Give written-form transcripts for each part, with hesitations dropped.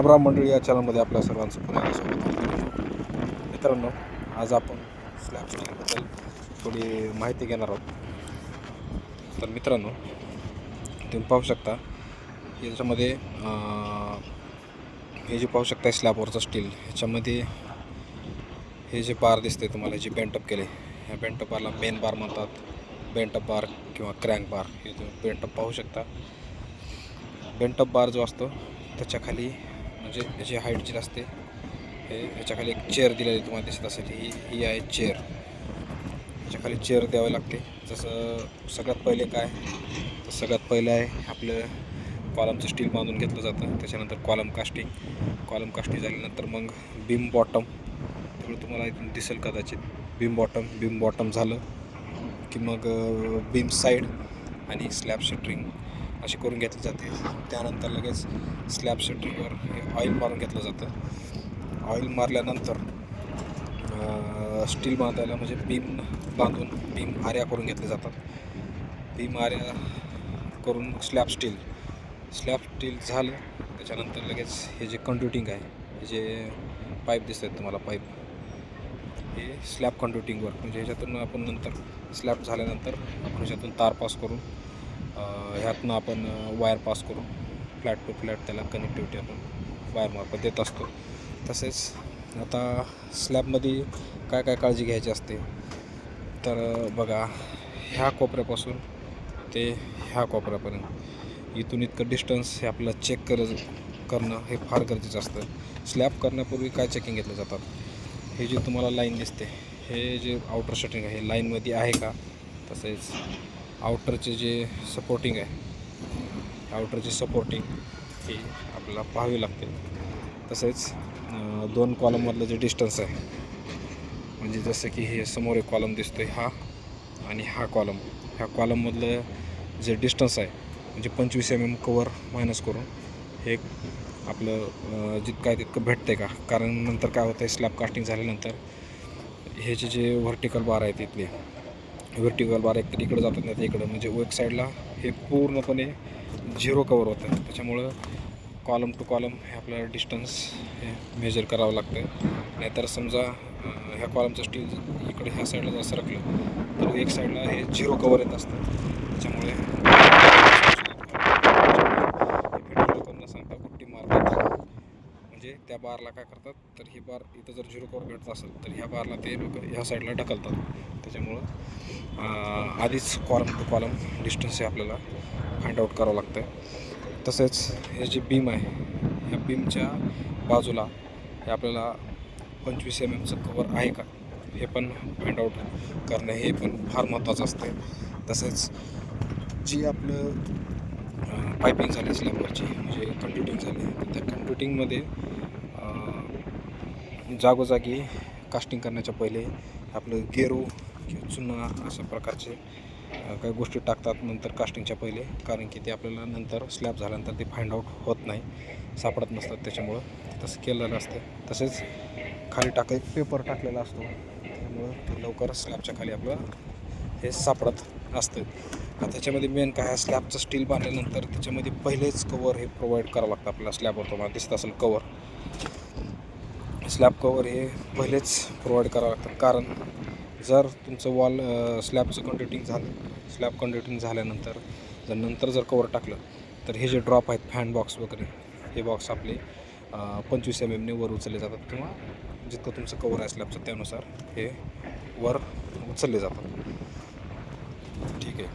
राम मंडळी, या चॅनलमध्ये आपल्या सर्वांचं पुन्हा एकदा स्वागत आहे. मित्रांनो, आज आपण स्लॅब स्टीलबद्दल थोडी माहिती घेणार आहोत. तर मित्रांनो, तुम्ही पाहू शकता याच्यामध्ये हे जे पाहू शकता स्लॅबवरचं स्टील, ह्याच्यामध्ये हे जे बार दिसते तुम्हाला, जे बेंटअप केले, ह्या बेंटअप बारला मेन बार म्हणतात, बेंटअप बार किंवा क्रँक बार. हे तुम्ही बेंटअप पाहू शकता. बेंटअप बार जो असतो त्याच्या खाली म्हणजे याची हाईट जी असते, हे याच्या खाली एक चेअर दिलेली तुम्हाला दिसत असेल. ही आहे चेअर. याच्या खाली चेअर द्यावी लागते. जसं सगळ्यात पहिले काय, तर सगळ्यात पहिलं आहे आपलं कॉलमचं स्टील बांधून घेतलं जातं. त्याच्यानंतर कॉलम कास्टिंग झाल्यानंतर मग बीम बॉटम, तेवढं तुम्हाला इथून दिसेल कदाचित. बीम बॉटम झालं की मग बीम साईड आणि स्लॅब शटरिंग अशी करून घेतली जाते. त्यानंतर लगेच स्लॅब शटरिंगवर हे ऑइल मारून घेतलं जातं. ऑइल मारल्यानंतर स्टील बांधायला म्हणजे बीम बांधून बीम आऱ्या करून घेतल्या जातात. बीम आऱ्या करून स्लॅब स्टील झालं. त्याच्यानंतर लगेच हे जे कंड्युटिंग आहे, हे जे पाईप दिसत आहेत तुम्हाला, पाईप हे स्लॅब कंड्युटिंगवर, म्हणजे ह्याच्यातून आपण नंतर स्लॅब झाल्यानंतर आपण ह्याच्यातून तार पास करून ह्यातनं आपण वायर पास करून फ्लॅट टू फ्लॅट त्याला कनेक्टिव्हिटी आपण वायरमार्फत देत असतो. तसेच आता स्लॅबमध्ये काय काय काळजी घ्यायची असते, तर बघा, ह्या कोपऱ्यापासून ते ह्या कोपऱ्यापर्यंत इथून इतकं डिस्टन्स हे आपल्याला चेक करणं हे फार गरजेचं असतं. स्लॅब करण्यापूर्वी काय चेकिंग घेतलं जातात, हे जे तुम्हाला लाईन दिसते, हे जे आउटर शटरिंग आहे हे लाईनमध्ये आहे का. तसेच आउटरचे जे सपोर्टिंग आहे, आउटरची सपोर्टिंग ही आपल्याला पाहावी लागते. तसेच दोन कॉलममधलं जे डिस्टन्स आहे, म्हणजे जसं की हे समोर एक कॉलम दिसतो आहे हा, आणि हा कॉलम, ह्या कॉलममधलं जे डिस्टन्स आहे म्हणजे 25 mm कवर मायनस करून हे आपलं जितकं आहे तितकं भेटतं आहे का. कारण नंतर काय होतं आहे, स्लॅब कास्टिंग झाल्यानंतर ह्याचे जे व्हर्टिकल बार आहेत, इथले व्हर्टिकल बार एक तर इकडं जातात नाही तर इकडं, म्हणजे एक साईडला हे पूर्णपणे 0 कवर होतं. त्याच्यामुळं कॉलम टू कॉलम हे आपल्याला डिस्टन्स हे मेजर करावं लागतं. नाहीतर समजा ह्या कॉलमचं स्टील इकडे ह्या साईडला जर सरकलं तर एक साईडला हे 0 कवर येत असतं. त्याच्यामुळे लोकांना सांगता कुट्टी मारतात, म्हणजे त्या बारला काय करतात, तर ही बार इथं जर 0 कवर भेटत असेल तर ह्या बारला ते लोक ह्या साईडला ढकलतात. त्याच्यामुळं आधीच कॉलम टू कॉलम डिस्टन्स हे आपल्याला फाइंड आउट करावं लागतं. तसेच हे जे बीम आहे, ह्या बीमच्या बाजूला हे आपल्याला 25 mm कवर आहे का हे पण फाइंड आउट करणं हे पण फार महत्त्वाचं असतं. तसेच जी आपलं पायपिंग झाली स्लॅबवरची, म्हणजे कंड्युटिंग झाली, तर त्या कंड्युटिंगमध्ये जागोजागी कास्टिंग करण्याच्या पहिले आपलं गेरू किंवा चुना अशा प्रकारचे काही गोष्टी टाकतात नंतर कास्टिंगच्या पहिले. कारण की ते आपल्याला नंतर स्लॅब झाल्यानंतर ते फाइंड आउट होत नाही, सापडत नसतात. त्याच्यामुळं तसं केलेलं असतं. तसेच खाली एक पेपर टाकलेला असतो, त्यामुळं ते लवकर स्लॅबच्या खाली आपलं हे सापडत असतं. त्याच्यामध्ये मेन काय, स्लॅबचं स्टील बांधल्यानंतर त्याच्यामध्ये पहिलेच कवर हे प्रोव्हाइड करावं लागतं आपल्याला. स्लॅबवर तुम्हाला दिसत असेल कवर, स्लॅब कवर हे पहिलेच प्रोव्हाइड करावं लागतं. कारण जर तुमचं वॉल स्लॅब कंड्युटिंग झाल्यानंतर जर कवर टाकलं तर हे जे ड्रॉप आहेत, फॅन बॉक्स वगैरे, हे बॉक्स आपले 25 mm वर उचलले जातात, किंवा जितकं तुमचं कवर आहे स्लॅबचं त्यानुसार हे वर उचलले जातात. ठीक आहे.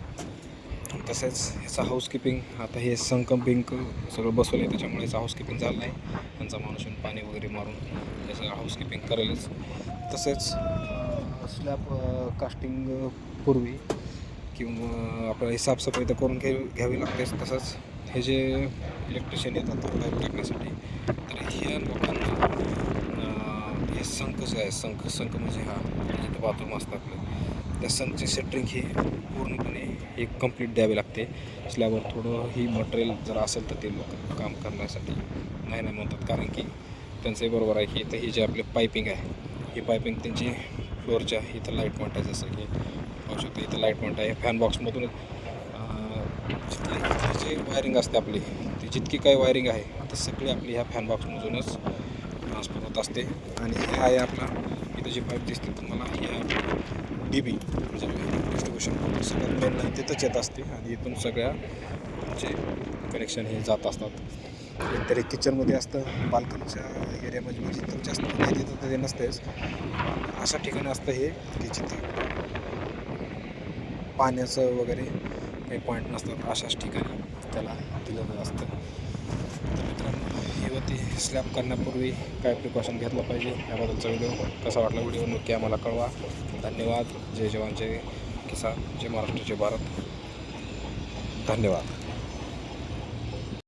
तसेच ह्याचा हाऊसकीपिंग, आता हे बिंक सगळं बसवलं आहे, त्याच्यामुळे ह्याचं हाऊसकीपिंग झालं नाही. त्यांचा माणूस येऊन पाणी वगैरे मारून त्याचं हाऊसकीपिंग करेलच. तसेच स्लॅब कास्टिंग पूर्वी किंवा आपल्याला साफसफाई तर करून घ्यावी लागतेच. तसंच हे जे इलेक्ट्रिशियन येतात पाईप टाकण्यासाठी, तर ह्या लोकांना हे संक जे आहे, संक म्हणजे हा जिथं बाथरूम असतं आपलं, त्या संकची सेटरिंग ही पूर्णपणे हे कंप्लीट द्यावी लागते. स्लॅबवर थोडं ही मटेरियल जर असेल तर ते लोक काम करण्यासाठी नाही म्हणतात. कारण की त्यांचंही बरोबर आहे की इथं ही जे आपले पायपिंग आहे, ही पायपिंग त्यांची फ्लोअरच्या इथं लाईट पॉईंट आहे, जसं की पाहू शकतो इथं लाईट पॉईंट आहे. फॅन बॉक्समधून जिथली जे वायरिंग असते आपली ती जितकी काही वायरिंग आहे ती सगळी आपली ह्या फॅन बॉक्समधूनच ट्रान्सफर होत असते. आणि हे आहे आपला इथं जी पाईप दिसते तुम्हाला ही आहे DB म्हणजे डिस्ट्रीब्युशन सगळ्यात मेन लाईन तिथंच येत असते आणि इथून सगळ्या जे कनेक्शन हे जात असतात. तरी किचनमध्ये असतं बाल्कनीच्या एरियामध्ये म्हणजे तर जास्त तिथं ते नसतेच. अशा ठिकाणी असतं हे की जिथे पाण्याचं वगैरे काही पॉईंट नसतात अशाच ठिकाणी त्याला दिलेलं असतं. तर मित्रांनो ही होती स्लॅब करण्यापूर्वी काय प्रिकॉशन घेतलं पाहिजे याबद्दलचा व्हिडिओ. कसा वाटला व्हिडिओ नक्की आम्हाला कळवा. धन्यवाद. जय जवान जय किसान जय महाराष्ट्र जय भारत. धन्यवाद.